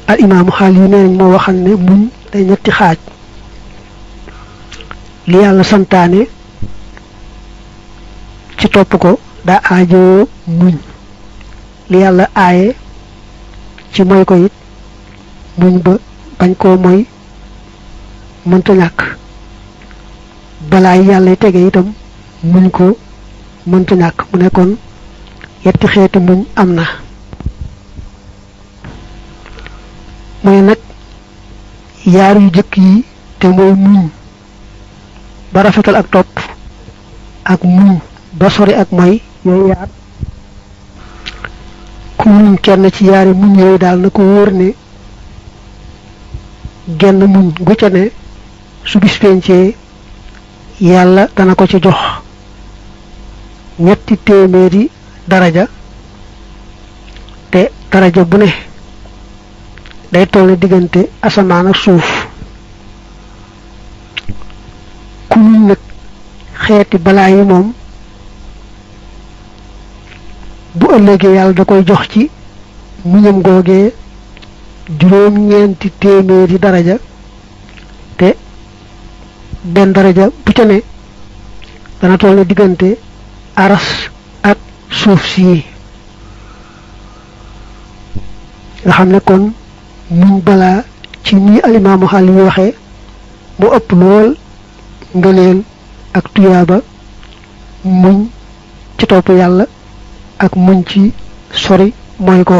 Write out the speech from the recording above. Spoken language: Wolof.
al imaamu xaal yu nee moo waxal ne muñ day ñetti xaaj li yàlla santaane ci topp ko daa aajowoo muñ li yàlla aaye ci moy ko it muñ ba bañ koo moy mënta ñàkk balaa yàlla tege itam muñ ko mënta ñàkk mu nekkoon yetti xeeti muñ am na mooy nag yaar yu jëkk yi te mooy muñ ba rafetal ak topp ak muñ ba sori ak moy yooyu yaar ku muñ kenn ci yaari muñ yooyu daal na ko wóor ne genn muñ gu ca ne su bis pencee yàlla dana ko ci jox ñetti téeméeri daraja te daraja bu ne day toll ne diggante asamaan ak suuf ku muñ nag xeeti balaa yi moom bu ëllëgee yàlla da koy jox ci muñam googee juróom-ñeenti téeméeri daraja te benn daraja bu ca ne dana toll ne diggante aras ak suuf si nga xam ne kon muñ balaa ci nii alimaamu xaal yi waxee mu ëpp lool ngëneel ak tuyaaba muñ ci topp yàlla ak muñ ci sori mooy ko